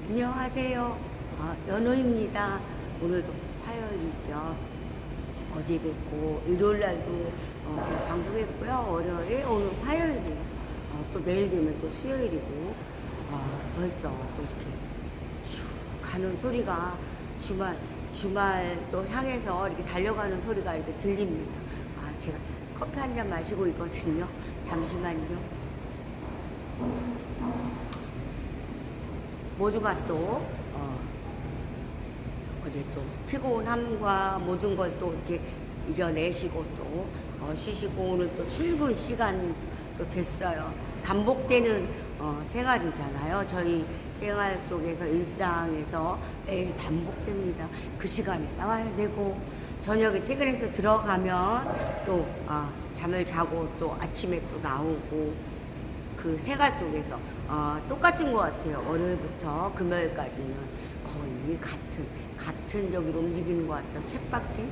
안녕하세요. 연호입니다. 오늘도 화요일이죠. 어제 뵙고 일요일날도 제가 방송했고요. 월요일, 오늘 화요일이에요. 또 내일 되면 또 수요일이고 벌써 또 이렇게 쭉 가는 소리가 주말 또 향해서 이렇게 달려가는 소리가 이렇게 들립니다. 제가 커피 한 잔 마시고 있거든요. 잠시만요. 모두가 또 어제 또 피곤함과 모든 걸 또 이렇게 이겨내시고 또 쉬시고 오늘 또 출근 시간 또 됐어요. 반복되는 생활이잖아요. 저희 생활 속에서 일상에서 매일 반복됩니다. 그 시간에 나와야 되고 저녁에 퇴근해서 들어가면 또 잠을 자고 또 아침에 또 나오고 그 생활 속에서 똑같은 것 같아요. 월요일부터 금요일까지는 거의 같은 저기로 움직이는 것 같아요. 쳇바퀴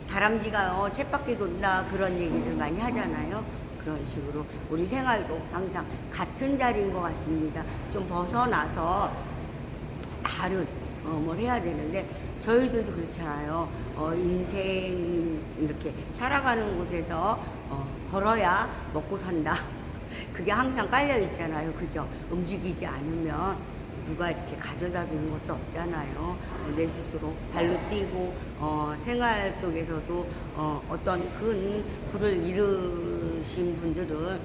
다람쥐가 쳇바퀴 돈다 그런 얘기를 많이 하잖아요. 그런 식으로 우리 생활도 항상 같은 자리인 것 같습니다. 좀 벗어나서 다른 뭘 해야 되는데 저희들도 그렇잖아요. 인생 이렇게 살아가는 곳에서 걸어야 먹고 산다. 그게 항상 깔려 있잖아요. 그죠? 움직이지 않으면 누가 이렇게 가져다 주는 것도 없잖아요. 내 스스로 발로 뛰고 생활 속에서도 어떤 큰 부를 이루신 분들은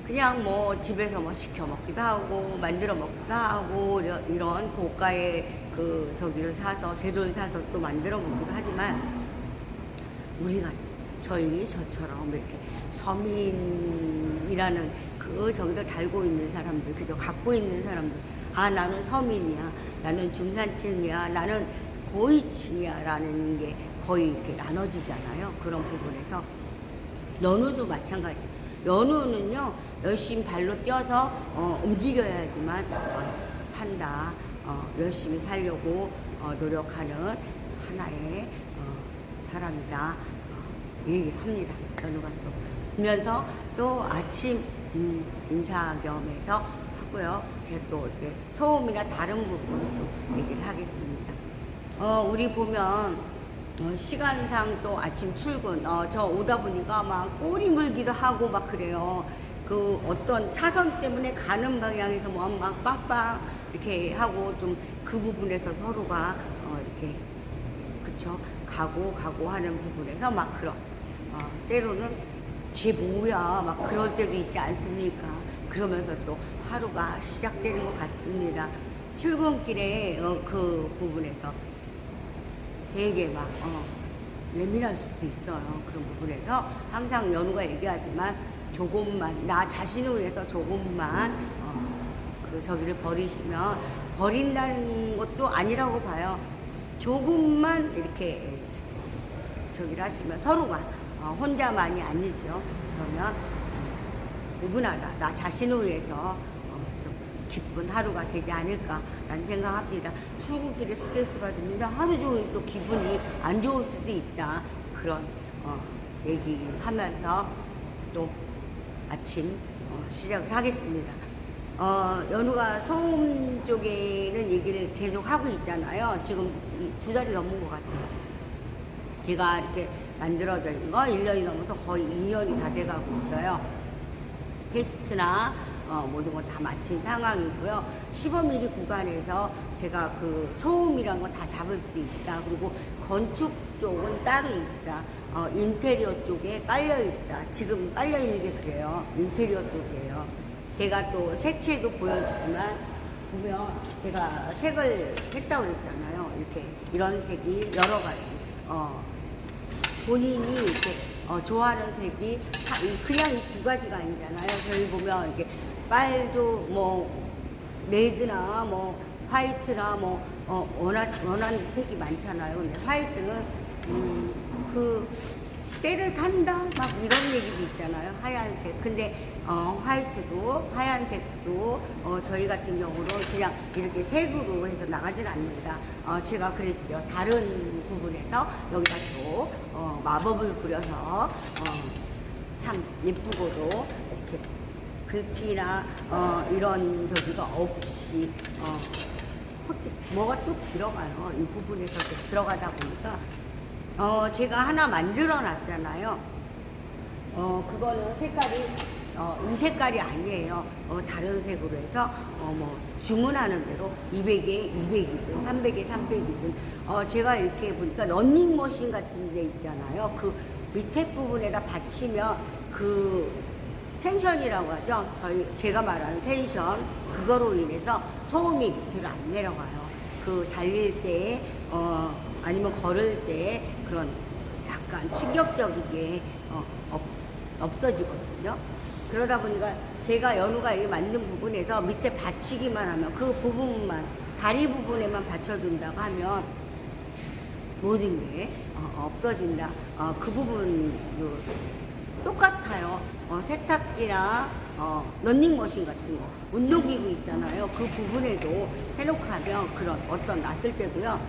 그냥 뭐 집에서 뭐 시켜 먹기도 하고 만들어 먹기도 하고 이런 고가의 그 저기를 사서 재료를 사서 또 만들어 먹기도 하지만 우리가 저처럼 이렇게 서민이라는 그 저기를 달고 있는 사람들, 그저 갖고 있는 사람들, 나는 서민이야, 나는 중산층이야, 나는 고위층이야 라는 게 거의 이렇게 나눠지잖아요. 그런 부분에서 연우도 마찬가지. 연우는요 열심히 발로 뛰어서 움직여야지만 산다. 열심히 살려고 노력하는 하나의 사람이다. 얘기를 합니다. 연우가 또 보면서 또 아침 인사 겸해서 하고요. 제가 또 이렇게 소음이나 다른 부분을 또 얘기를 하겠습니다. 우리 보면 시간상 또 아침 출근 저 오다 보니까 막 꼬리 물기도 하고 막 그래요. 그 어떤 차선 때문에 가는 방향에서 뭐 막 빡빡 이렇게 하고 좀 그 부분에서 서로가 이렇게 그쵸 가고 하는 부분에서 막 그런 때로는 쟤 뭐야 막 그럴 때도 있지 않습니까? 그러면서 또 하루가 시작되는 것 같습니다. 출근길에 그 부분에서 되게 막 예민할 수도 있어요. 그런 부분에서 항상 연우가 얘기하지만 조금만 나 자신을 위해서 조금만 그 저기를 버리시면 버린다는 것도 아니라고 봐요. 조금만 이렇게 저기를 하시면 서로가 혼자만이 아니죠. 그러면 누구나 나 자신을 위해서 좀 기쁜 하루가 되지 않을까라는 생각합니다. 출근길에 스트레스 받으면 하루 종일 또 기분이 안 좋을 수도 있다. 그런 얘기하면서 또 아침 시작을 하겠습니다. 연우가 소음 쪽에는 얘기를 계속 하고 있잖아요. 지금 2달이 넘은 것 같아요. 제가 이렇게 만들어져 있는 거 1년이 넘어서 거의 2년이 다 돼가고 있어요. 테스트나 모든 걸 다 마친 상황이고요. 15mm 구간에서 제가 그 소음이란 거 다 잡을 수 있다. 그리고 건축 쪽은 따로 있다. 인테리어 쪽에 깔려 있다. 지금 깔려 있는 게 그래요. 인테리어 쪽이에요. 제가 또 색채도 보여주지만 보면 제가 색을 했다고 그랬잖아요. 이렇게 이런 색이 여러 가지 본인이 이렇게 좋아하는 색이 그냥 이 2가지가 아니잖아요. 저희 보면 이렇게 빨도 뭐 레드나 뭐 화이트나 뭐 원하는 색이 많잖아요. 근데 화이트는 그 때를 탄다 막 이런 얘기도 있잖아요. 하얀색. 근데 하얀색도 저희 같은 경우로 그냥 이렇게 색으로 해서 나가질 않는다. 제가 그랬죠. 다른 부분에서 여기다 또 마법을 부려서 참 예쁘고도 이렇게 긁기나 이런 저기가 없이 뭐가 또 들어가요. 이 부분에서 들어가다 보니까 제가 하나 만들어 놨잖아요. 그거는 색깔이 이 색깔이 아니에요. 다른 색으로 해서 뭐 주문하는 대로 200에 200이든 300에 300이든 제가 이렇게 보니까 런닝머신 같은 데 있잖아요. 그 밑에 부분에다 받치면 그 텐션이라고 하죠. 제가 말하는 텐션, 그거로 인해서 소음이 밑으로 안 내려가요. 그 달릴 때 아니면 걸을 때 그런 약간 충격적이게 없어지거든요. 그러다 보니까 제가 연우가 이 만든 부분에서 밑에 받치기만 하면 그 부분만, 다리 부분에만 받쳐준다고 하면 모든 게 없어진다. 그 부분도 똑같아요. 세탁기나 런닝머신 같은 거, 운동기구 있잖아요. 그 부분에도 해놓고 하면 그런 어떤 놨을 때도요.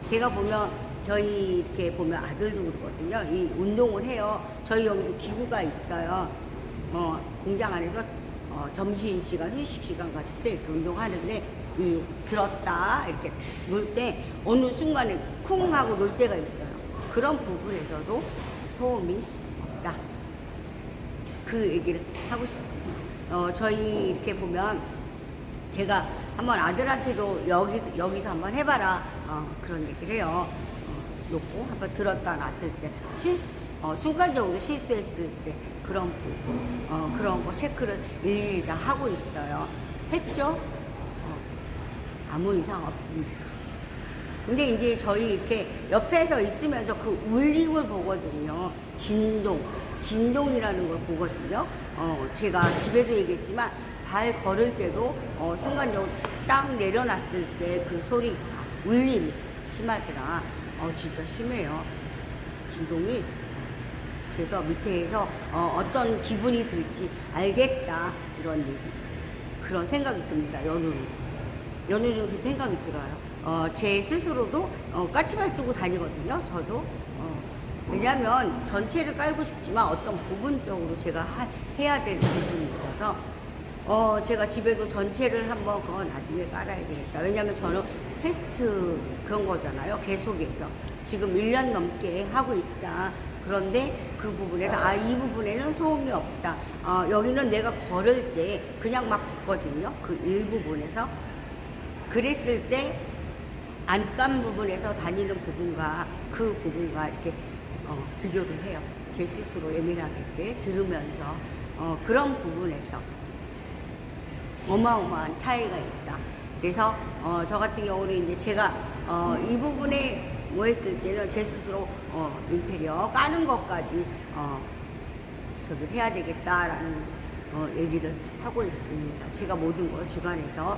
제가 보면 저희 이렇게 보면 아들도 그러거든요. 이 운동을 해요. 저희 여기도 기구가 있어요. 공장 안에서 점심시간, 휴식시간 같을 때 이렇게 운동하는데 이 들었다 이렇게 놀 때 어느 순간에 쿵 하고 놀 때가 있어요. 그런 부분에서도 소음이 없다. 그 얘기를 하고 싶어요. 저희 이렇게 보면 제가 한번 아들한테도 여기서 한번 해봐라 그런 얘기를 해요. 놓고 한번 들었다 놨을 때 순간적으로 실수했을 때 그런 부분 그런 거 체크를 일일이 다 하고 있어요. 했죠? 아무 이상 없습니다. 근데 이제 저희 이렇게 옆에서 있으면서 그 울림을 보거든요. 진동이라는 걸 보거든요. 제가 집에도 얘기했지만 발 걸을 때도 순간적으로 딱 내려놨을 때 그 소리, 울림이 심하더라. 진짜 심해요. 진동이. 그래서 밑에서 어떤 기분이 들지 알겠다. 이런 얘기. 그런 생각이 듭니다. 연우는 그 생각이 들어요. 제 스스로도 까치발 두고 다니거든요. 저도. 왜냐하면 전체를 깔고 싶지만 어떤 부분적으로 제가 해야 되는 부분이 있어서 제가 집에도 전체를 한번 그거 나중에 깔아야 되겠다. 왜냐하면 저는 테스트 그런 거잖아요. 계속해서 지금 1년 넘게 하고 있다. 그런데 그 부분에서 이 부분에는 소음이 없다. 여기는 내가 걸을 때 그냥 막 걷거든요. 그 일부분에서. 그랬을 때 안감 부분에서 다니는 부분과 그 부분과 이렇게 비교를 해요. 제 스스로 예민하게 이렇게 들으면서 그런 부분에서 어마어마한 차이가 있다. 그래서 저 같은 경우는 이제 제가 이 부분에 뭐 했을 때는 제 스스로 인테리어 까는 것까지 저기 해야 되겠다라는 얘기를 하고 있습니다. 제가 모든 걸 주관해서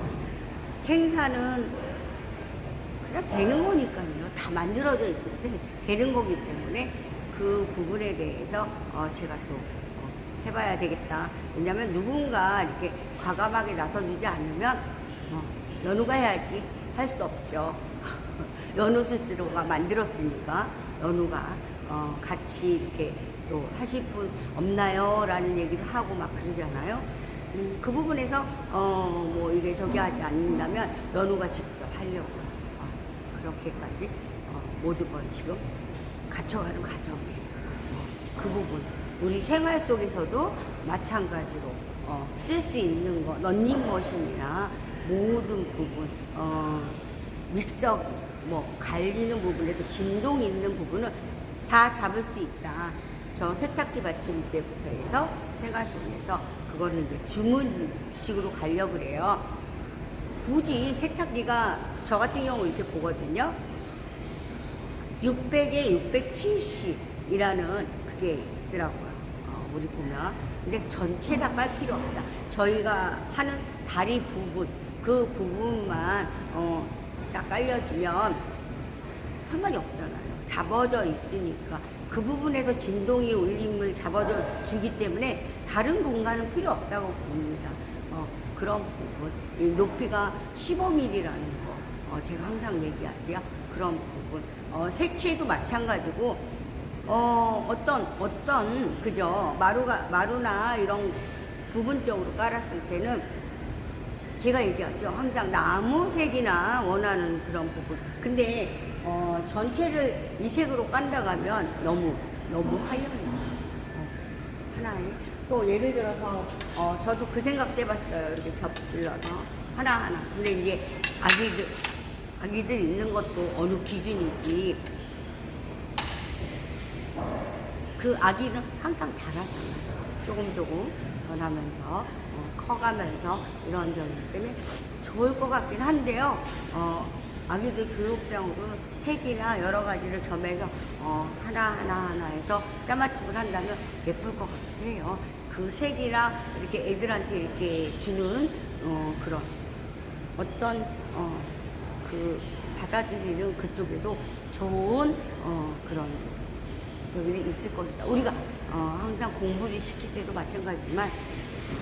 생산은 그냥 되는 거니까요. 다 만들어져 있기 때문에 되는 거기 때문에 그 부분에 대해서 제가 또 해봐야 되겠다. 왜냐면 누군가 이렇게 과감하게 나서주지 않으면 연우가 해야지 할 수 없죠. 연우 스스로가 만들었으니까 연우가 같이 이렇게 또 하실 분 없나요? 라는 얘기를 하고 막 그러잖아요. 그 부분에서 뭐 이게 저기 하지 않는다면 연우가 직접 하려고 그렇게까지 모든 걸 지금 갖춰가는 과정이에요. 그 부분 우리 생활 속에서도 마찬가지로 쓸 수 있는 거 런닝머신이나 모든 부분 믹서기 뭐 갈리는 부분에도 진동 있는 부분은 다 잡을 수 있다. 저 세탁기 받침 때부터 해서 생활 속에서 그거를 이제 주문식으로 가려고 그래요. 굳이 세탁기가 저 같은 경우 이렇게 보거든요. 600에 670이라는 그게 있더라고요. 우리 보면. 근데 전체 다 깔 필요 없다. 저희가 하는 다리 부분, 그 부분만 딱 깔려지면 상관이 없잖아요. 잡아져 있으니까. 그 부분에서 진동이 울림을 잡아줘 주기 때문에 다른 공간은 필요 없다고 봅니다. 그런 부분. 이 높이가 15mm라는 거. 제가 항상 얘기하지요. 그런 부분. 색채도 마찬가지고, 그죠. 마루나 이런 부분적으로 깔았을 때는 제가 얘기하죠. 항상 나무색이나 원하는 그런 부분. 근데 전체를 이 색으로 깐다 가면 너무 하얘요. 하나에 또 예를 들어서 저도 그 생각도 해봤어요. 이렇게 겹질러서 하나하나. 근데 이제 아기들 있는 것도 어느 기준이지. 그 아기는 항상 자라잖아요. 조금 변하면서 커가면서 이런 점이 때문에 좋을 것 같긴 한데요. 아기들 교육상으로 색이나 여러 가지를 겸해서 하나 해서 짜맞춤을 한다면 예쁠 것 같아요. 그 색이나 이렇게 애들한테 이렇게 주는 그런 어떤 그 받아들이는 그쪽에도 좋은 그런 여기는 있을 것이다. 우리가 항상 공부를 시킬 때도 마찬가지지만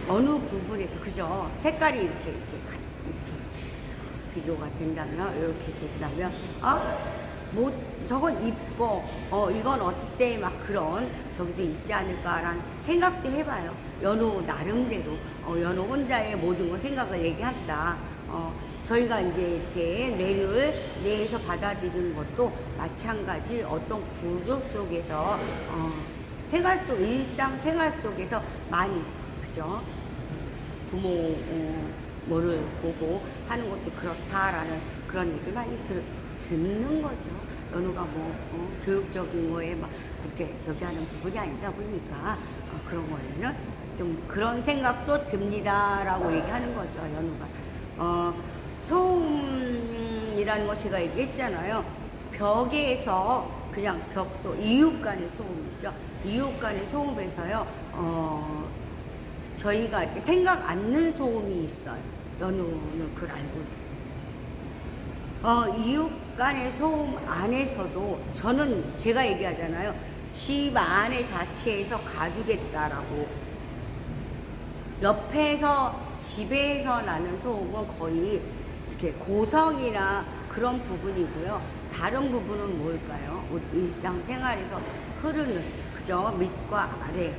어느 부분에서 그죠? 색깔이 이렇게 비교가 된다면 이렇게 된다면 뭐 저건 이뻐 이건 어때 막 그런 저기도 있지 않을까라는 생각도 해봐요. 연호 나름대로 연호 혼자의 모든 걸 생각을 얘기한다. 저희가 이제 이렇게 뇌에서 받아들이는 것도 마찬가지 어떤 구조 속에서 일상 생활 속에서 많이 그죠? 부모 뭐를 보고 하는 것도 그렇다라는 그런 얘기를 많이 듣는 거죠. 연우가 교육적인 거에 막 이렇게 저기 하는 부분이 아니다 보니까 그런 거에는 좀 그런 생각도 듭니다라고 얘기하는 거죠. 연우가 소음이라는 거 제가 얘기했잖아요. 벽에서 그냥 벽도 이웃 간의 소음이죠. 이웃 간의 소음에서요. 저희가 이렇게 생각 않는 소음이 있어요. 연우는 그걸 알고 있어요. 이웃 간의 소음 안에서도 저는 제가 얘기하잖아요. 집 안에 자체에서 가두겠다라고. 옆에서 집에서 나는 소음은 거의 이렇게 고성이나 그런 부분이고요. 다른 부분은 뭘까요? 일상생활에서 흐르는 그죠? 밑과 아래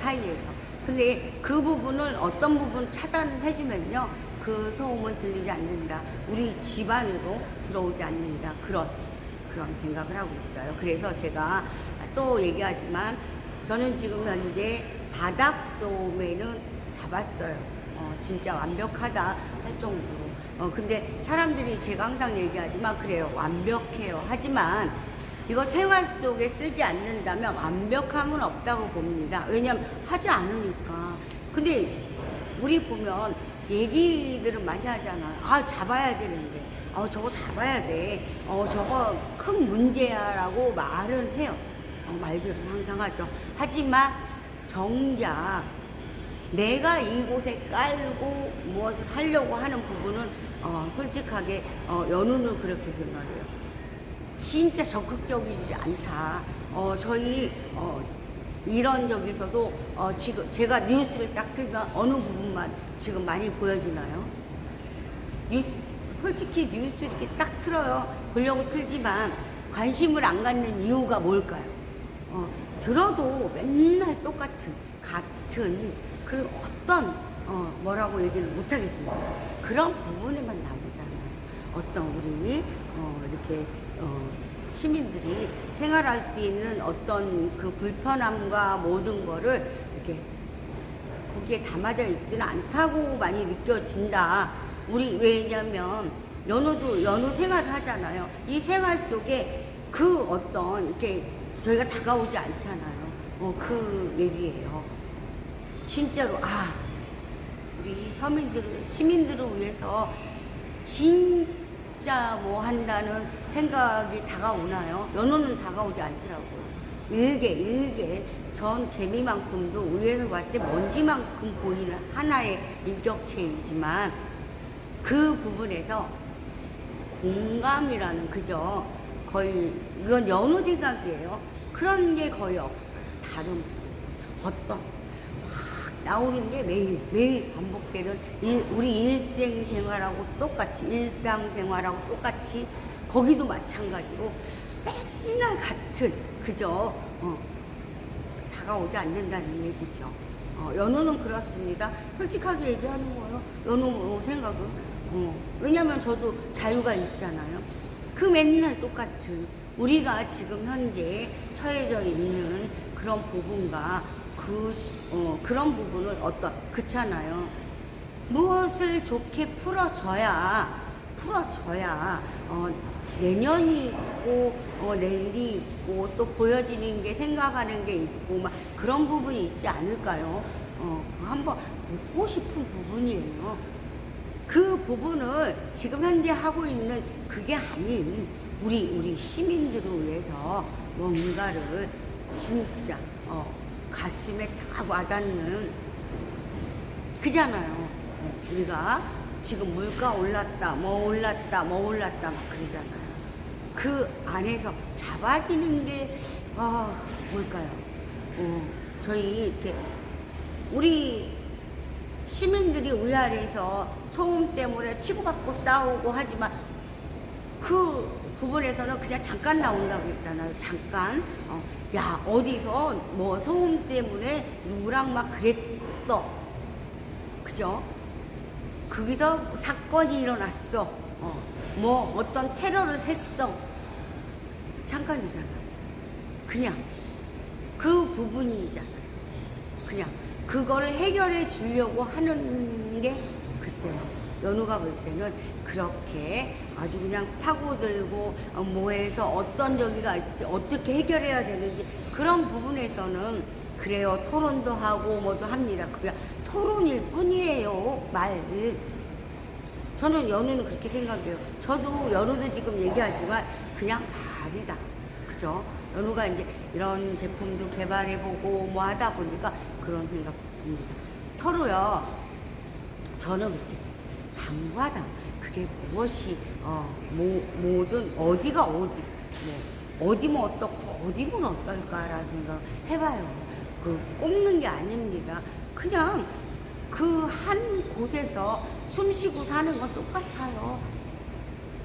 사이에서. 근데 그 부분을 어떤 부분 차단해주면요. 그 소음은 들리지 않는다. 우리 집안으로 들어오지 않는다. 그런 생각을 하고 있어요. 그래서 제가 또 얘기하지만 저는 지금 현재 바닥 소음에는 잡았어요. 진짜 완벽하다 할 정도로. 근데 사람들이 제가 항상 얘기하지만 그래요. 완벽해요. 하지만 이거 생활 속에 쓰지 않는다면 완벽함은 없다고 봅니다. 왜냐면 하지 않으니까. 근데 우리 보면 얘기들은 많이 하잖아요. 잡아야 되는데. 저거 잡아야 돼. 저거 큰 문제야 라고 말은 해요. 말들은 항상 하죠. 하지만 정작 내가 이곳에 깔고 무엇을 하려고 하는 부분은 솔직하게 연우는 그렇게 생각해요. 진짜 적극적이지 않다. 저희 이런 적에서도 지금 제가 뉴스를 딱 틀면 어느 부분만 지금 많이 보여지나요? 솔직히 뉴스 이렇게 딱 틀어요. 보려고 틀지만 관심을 안 갖는 이유가 뭘까요? 들어도 맨날 같은 그 어떤 뭐라고 얘기를 못 하겠습니다. 그런 부분에만 나오잖아요. 어떤 우리 이렇게 시민들이 생활할 수 있는 어떤 그 불편함과 모든 거를 이렇게 거기에 담아져 있지는 않다고 많이 느껴진다. 왜냐면 연우 생활을 하잖아요. 이 생활 속에 그 어떤 이렇게 저희가 다가오지 않잖아요. 그 얘기예요. 진짜로 우리 시민들을 위해서 진짜 뭐 한다는 생각이 다가오나요? 연우는 다가오지 않더라고요. 일개 전 개미만큼도 위에서 봤을 때 먼지만큼 보이는 하나의 인격체이지만 그 부분에서 공감이라는 그죠? 거의 이건 연우 생각이에요. 그런 게 거의 없어요. 다른 어떤 나오는 게 매일 반복되는 우리 일상생활하고 똑같이 거기도 마찬가지로 맨날 같은 그죠? 다가오지 않는다는 얘기죠. 연우는 그렇습니다. 솔직하게 얘기하는 거예요. 연우 생각은. 왜냐면 저도 자유가 있잖아요. 그 맨날 똑같은 우리가 지금 현재 처해져 있는 그런 부분과 그런 부분을 그렇잖아요. 무엇을 좋게 풀어줘야 내년이 있고 내일이 있고 또 보여지는 게 생각하는 게 있고 막 그런 부분이 있지 않을까요? 한번 묻고 싶은 부분이에요. 그 부분을 지금 현재 하고 있는 그게 아닌 우리 시민들을 위해서 뭔가를 진짜 가슴에 딱 와닿는 그잖아요. 우리가 지금 물가 올랐다 뭐 올랐다 막 그러잖아요. 그 안에서 잡아지는 게 뭘까요? 저희 이렇게 우리 시민들이 위아래에서 소음 때문에 치고받고 싸우고 하지만 그 부분에서는 그냥 잠깐 나온다고 했잖아요. 잠깐. 야, 어디서 뭐 소음 때문에 누구랑 막 그랬어. 그죠? 거기서 사건이 일어났어. 뭐 어떤 테러를 했어. 잠깐이잖아. 그냥 그 부분이잖아요. 그냥 그거를 해결해 주려고 하는 게 글쎄요. 연우가 볼 때는 그렇게 아주 그냥 파고들고 뭐해서 어떤 저기가 있지 어떻게 해결해야 되는지 그런 부분에서는 그래요. 토론도 하고 뭐도 합니다. 그게 토론일 뿐이에요. 저는 연우는 그렇게 생각해요. 저도 연우도 지금 얘기하지만 그냥 말이다. 그죠? 연우가 이제 이런 제품도 개발해보고 뭐 하다 보니까 그런 생각 듭니다. 서로요. 저는 그렇게 당과당 그게 무엇이 뭐든 어디가 어디면 어떻고 어디면 어떨까라는 생각 해봐요. 꼽는 게 아닙니다. 그냥 그 한 곳에서 숨쉬고 사는 건 똑같아요.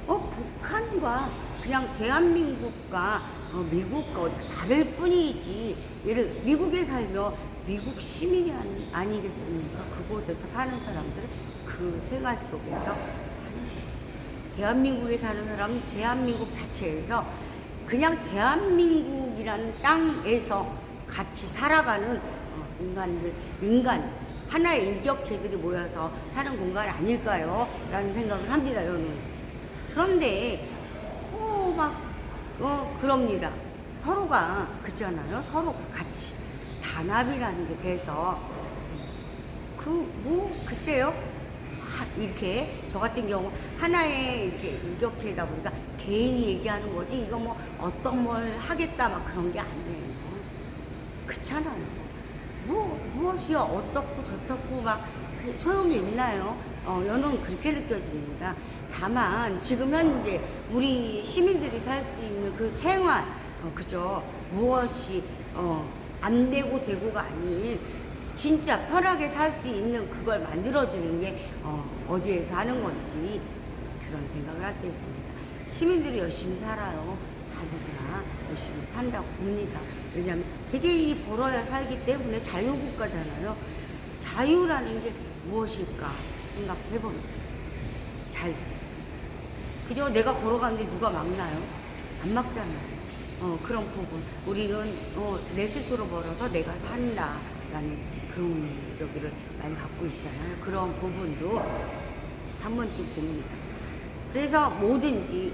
북한과 그냥 대한민국과 미국과 다를 뿐이지. 미국에 살면 미국 시민이 아니겠습니까? 그곳에서 사는 사람들은 그 생활 속에서 대한민국에 사는 사람은 대한민국 자체에서 그냥 대한민국이라는 땅에서 같이 살아가는 인간 하나의 인격체들이 모여서 사는 공간 아닐까요? 라는 생각을 합니다. 저는. 그런데 그럽니다. 서로가 그렇잖아요. 서로 같이 단합이라는 게 돼서 글쎄요. 이렇게 저 같은 경우 하나의 이렇게 인격체이다 보니까 개인이 얘기하는 거지 이거 뭐 어떤 뭘 하겠다 막 그런 게 아니에요. 그렇잖아요. 무엇이요 어떻고 저떻고 막 소용이 있나요? 저는 그렇게 느껴집니다. 다만 지금 현재 우리 시민들이 살 수 있는 그 생활 그죠? 무엇이 안 되고 되고가 아닌 진짜 편하게 살 수 있는 그걸 만들어주는 게 어디에서 하는 건지 그런 생각을 할 때 있습니다. 시민들이 열심히 살아요. 다들 열심히 산다고 봅니다. 왜냐하면 개개인이 벌어야 살기 때문에 자유국가잖아요. 자유라는 게 무엇일까 생각해봅니다. 그죠? 내가 걸어가는데 누가 막나요? 안 막잖아요. 그런 부분. 우리는 내 스스로 벌어서 내가 산다라는 그런 저기를 많이 갖고 있잖아요. 그런 부분도 한 번쯤 봅니다. 그래서 뭐든지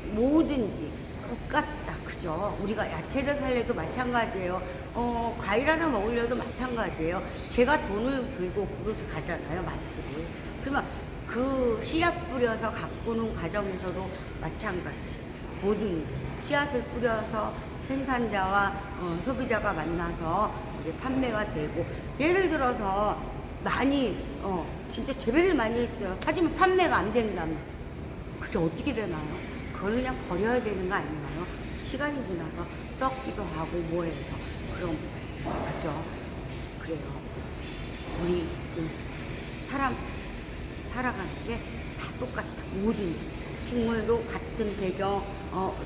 똑같다. 그죠? 우리가 야채를 살려도 마찬가지예요. 과일 하나 먹으려도 마찬가지예요. 제가 돈을 들고 그곳에 가잖아요. 마트를. 그러면 그 씨앗 뿌려서 가꾸는 과정에서도 마찬가지. 모든 씨앗을 뿌려서 생산자와 소비자가 만나서 이제 판매가 되고 예를 들어서 많이 진짜 재배를 많이 했어요. 하지만 판매가 안 된다면 그게 어떻게 되나요? 그걸 그냥 버려야 되는 거 아닌가요? 시간이 지나서 썩기도 하고 뭐해서 그럼 그죠? 그래요. 우리 살아가는 게 다 똑같다. 뭐든지 식물도 같은 배경,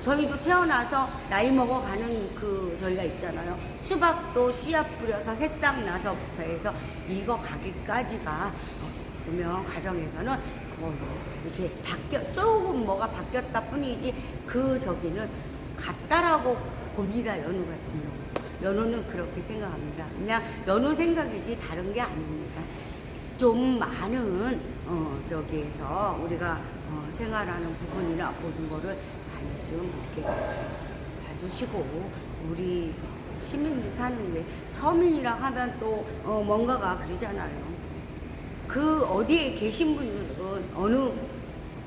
저희도 태어나서 나이 먹어가는 그 저희가 있잖아요. 수박도 씨앗 뿌려서 새싹 나서부터 해서 익어가기까지가 그러면 가정에서는 이렇게 조금 뭐가 바뀌었다 뿐이지 그 저기는 같다라고 봅니다. 연우 같은 경우. 연우는 그렇게 생각합니다. 그냥 연우 생각이지 다른 게 아닙니다. 좀 많은 저기에서 우리가 생활하는 부분이나 모든 거를 많이 좀 이렇게 봐주시고 우리 시민이 사는데 서민이라 하면 또 뭔가가 그러잖아요. 그 어디에 계신 분들은 어느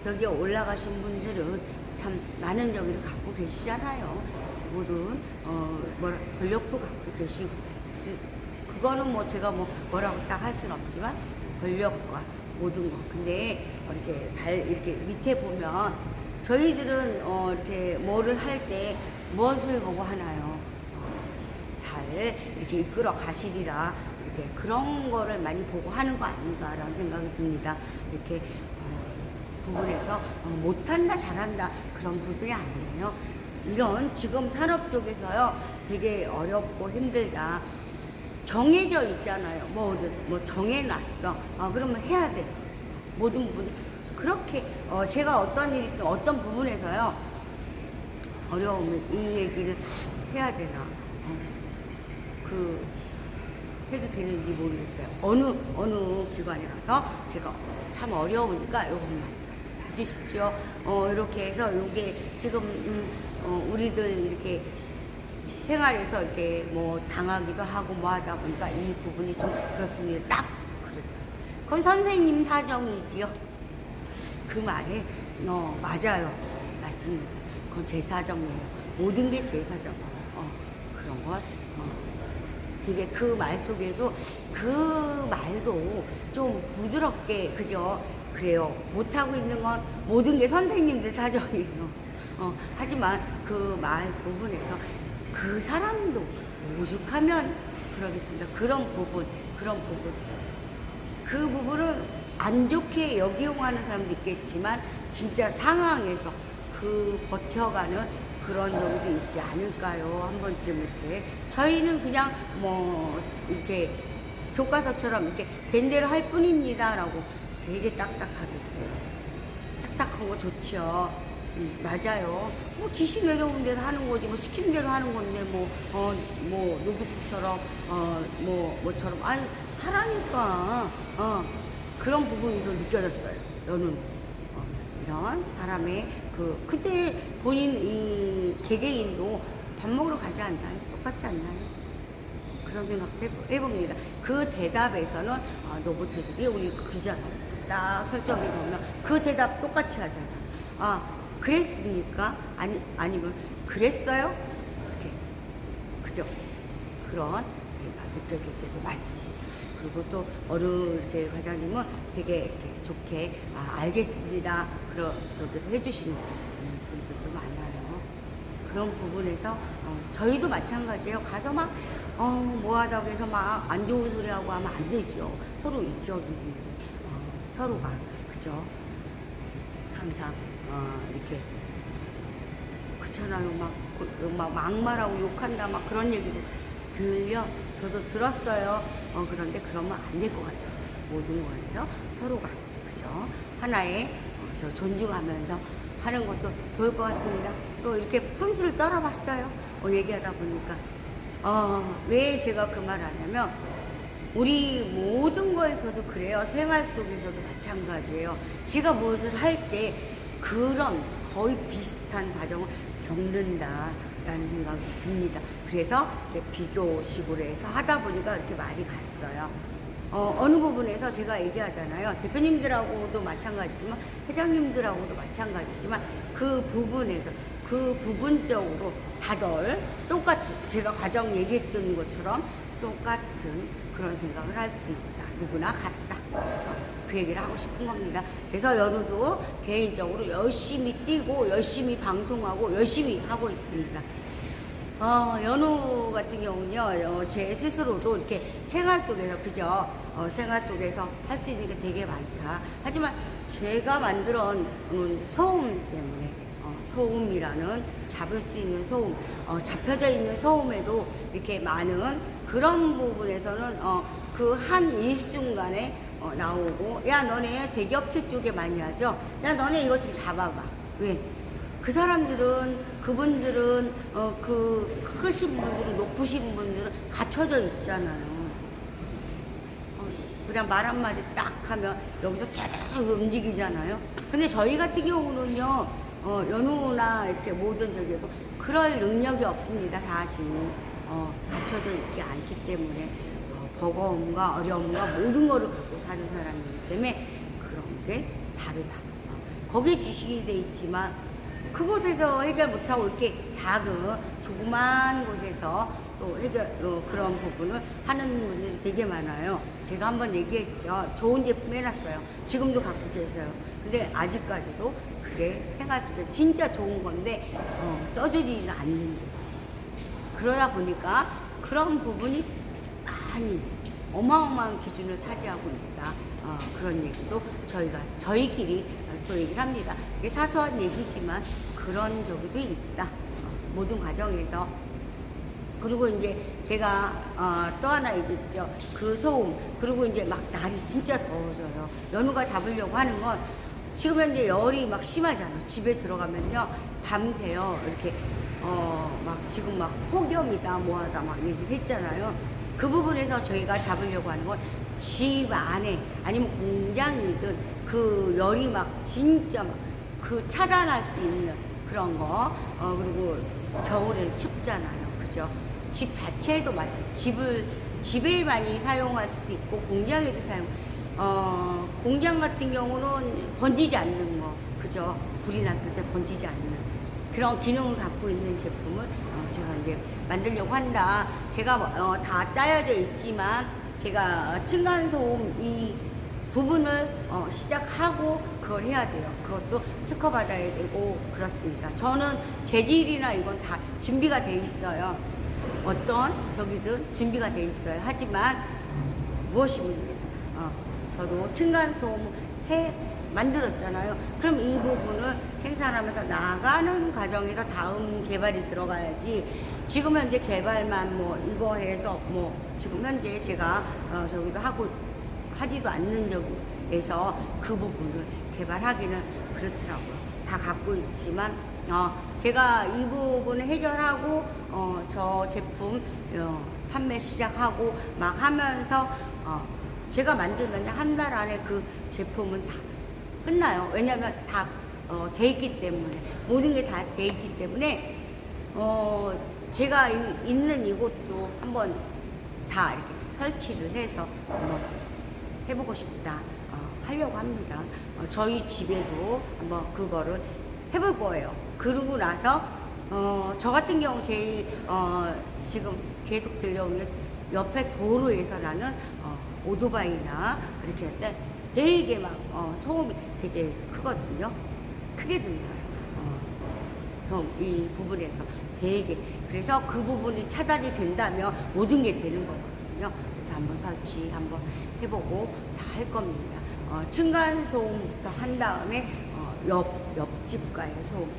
저기에 올라가신 분들은 참 많은 저기를 갖고 계시잖아요. 모든 권력도 갖고 계시고 그거는 뭐 제가 뭐라고 딱 할 수는 없지만 권력과 모든 거. 근데 이렇게 밑에 보면 저희들은 이렇게 뭐를 할 때 무엇을 보고 하나요? 잘 이렇게 이끌어 가시리라 이렇게 그런 거를 많이 보고 하는 거 아닌가라는 생각이 듭니다. 이렇게 부분에서 못한다 잘한다 그런 부분이 아니에요. 이런 지금 산업 쪽에서요 되게 어렵고 힘들다. 정해져 있잖아요. 뭐 정해놨어. 그러면 해야 돼. 모든 부분 그렇게 제가 어떤 일이 있으면 어떤 부분에서요 어려우면 이 얘기를 해야 되나 해도 되는지 모르겠어요. 어느 기관에 가서 제가 참 어려우니까 요것만 좀 봐주십시오. 이렇게 해서 요게 지금 우리들 이렇게 생활에서 이렇게 뭐 당하기도 하고 뭐 하다 보니까 이 부분이 좀 그렇습니다. 딱 그렇죠. 그건 선생님 사정이지요. 그 말에 맞아요. 맞습니다. 그건 제 사정이에요. 모든 게 제 사정. 그런 걸 되게 그 말 속에도 그 말도 좀 부드럽게 그죠? 그래요. 못하고 있는 건 모든 게 선생님들 사정이에요. 하지만 그 말 부분에서 그 사람도 오죽하면 그러겠습니다. 그런 부분. 그 부분을 안 좋게 역이용하는 사람도 있겠지만 진짜 상황에서 그 버텨가는 그런 점도 있지 않을까요? 한 번쯤 이렇게. 저희는 그냥 뭐 이렇게 교과서처럼 이렇게 된 대로 할 뿐입니다. 라고 되게 딱딱하게. 딱딱한 거 좋죠. 맞아요. 뭐 지시 내려온 대로 하는 거지, 뭐 시킨 대로 하는 건데, 노비스처럼, 뭐처럼, 아니, 하라니까, 그런 부분이 좀 느껴졌어요. 너는, 이런 사람의 그때 본인 이 개개인도 밥 먹으러 가지 않나요? 똑같지 않나요? 그런 생각 해봅니다. 그 대답에서는, 로봇들이 우리 그러잖아요. 딱 설정해 보면 그 대답 똑같이 하잖아요. 그랬습니까? 아니면 그랬어요? 이렇게 그죠? 그런 저희가 느껴질 때도 많습니다. 그리고 또 어른들 과장님은 되게 이렇게 좋게 알겠습니다. 그런 저기를 해주시는 분들도 많아요. 그런 부분에서 저희도 마찬가지예요. 가서 막 뭐하다고 해서 막 안 좋은 소리 하고 하면 안 되죠. 서로 이겨주는 서로가 그죠? 항상 이렇게 그렇잖아요. 막 막말하고 욕한다 막 그런 얘기도 저도 들었어요. 그런데 그러면 안 될 것 같아요. 모든 거에서 서로가 그죠? 하나의 존중하면서 하는 것도 좋을 것 같습니다. 또 이렇게 품수를 떨어봤어요. 얘기하다 보니까 왜 제가 그 말 하냐면 우리 모든 거에서도 그래요. 생활 속에서도 마찬가지예요. 제가 무엇을 할 때 그런 거의 비슷한 과정을 겪는다라는 생각이 듭니다. 그래서 비교식으로 해서 하다 보니까 이렇게 말이 갔어요. 어느 부분에서 제가 얘기하잖아요. 대표님들하고도 마찬가지지만 회장님들하고도 마찬가지지만 그 부분에서 그 부분적으로 다들 똑같이 제가 과정 얘기했던 것처럼 똑같은 그런 생각을 할 수 있다. 누구나 같다. 그 얘기를 하고 싶은 겁니다. 그래서 연우도 개인적으로 열심히 뛰고 열심히 방송하고 열심히 하고 있습니다. 연우 같은 경우는요, 제 스스로도 이렇게 생활 속에서, 그죠? 생활 속에서 할 수 있는 게 되게 많다. 하지만 제가 만들어 놓은 소음 때문에, 소음이라는 잡을 수 있는 소음, 잡혀져 있는 소음에도 이렇게 많은 그런 부분에서는, 그 한 일순간에 나오고, 야, 너네 대기업체 쪽에 많이 하죠? 야, 너네 이것 좀 잡아봐. 왜? 그 사람들은, 그분들은, 그 크신 분들은, 높으신 분들은 갖춰져 있잖아요. 그냥 말 한마디 딱 하면 여기서 쫙 움직이잖아요. 근데 저희 같은 경우는요, 연우나 이렇게 모든 저기도 그럴 능력이 없습니다, 사실. 갖춰져 있지 않기 때문에, 버거움과 어려움과 모든 거를 갖고 사는 사람이기 때문에 그런 게 다르다. 거기에 지식이 돼 있지만, 그곳에서 해결 못하고 이렇게 작은 조그만 곳에서 또 해결 그런 부분을 하는 분들이 되게 많아요. 제가 한번 얘기했죠. 좋은 제품 해놨어요. 지금도 갖고 계셔요. 근데 아직까지도 그게 생활 속에 진짜 좋은 건데 써주지는 않는데, 그러다 보니까 그런 부분이 많이 어마어마한 기준을 차지하고 있다. 그런 얘기도 저희끼리 또 얘기를 합니다. 이게 사소한 얘기지만 그런 적도 있다. 모든 과정에서. 그리고 이제 제가 또 하나 얘기했죠. 그 소음. 그리고 이제 막 날이 진짜 더워져요. 연우가 잡으려고 하는 건 지금 현재 열이 막 심하잖아요. 집에 들어가면요. 밤새요. 이렇게 막 지금 막 폭염이다 뭐하다 막 얘기를 했잖아요. 그 부분에서 저희가 잡으려고 하는 건 집 안에 아니면 공장이든 그 열이 막 진짜 막 그 차단할 수 있는 그런 거. 그리고 겨울에는 춥잖아요. 그죠? 집 자체에도 집에 많이 사용할 수도 있고 공장에도 공장 같은 경우는 번지지 않는 거. 그죠? 불이 났을 때 번지지 않는 그런 기능을 갖고 있는 제품을 제가 이제 만들려고 한다. 제가 다 짜여져 있지만 제가 층간소음 이 부분을 시작하고 그걸 해야 돼요. 그것도 특허받아야 되고 그렇습니다. 저는 재질이나 이건 다 준비가 돼 있어요. 어떤 저기든 준비가 돼 있어요. 하지만 무엇이 문제냐? 저도 층간소음 만들었잖아요. 그럼 이 부분을 생산하면서 나가는 과정에서 다음 개발이 들어가야지. 지금 현재 개발만 뭐 이거 해서 뭐 지금 현재 제가 저기도 하지도 않는 적에서 그 부분을 개발하기는 그렇더라고요. 다 갖고 있지만 제가 이 부분을 해결하고 저 제품 판매 시작하고 막 하면서 제가 만들면 한 달 안에 그 제품은 다 끝나요. 왜냐면 다 돼 있기 때문에 모든 게 다 돼 있기 때문에 제가 있는 이곳도 한번 다 이렇게 설치를 해서 한번 해보고 싶다. 하려고 합니다. 저희 집에도 한번 그거를 해볼 거예요. 그러고 나서 저 같은 경우 제일 지금 계속 들려오는 게 옆에 도로에서 나는 오토바이나 이렇게 할 때 되게 막 소음이 되게 크거든요. 크게 들려요. 이 부분에서 되게. 그래서 그 부분이 차단이 된다면 모든 게 되는 거거든요. 그래서 한번 설치 한번 해보고 다 할 겁니다. 층간소음부터 한 다음에 옆집과의 소음.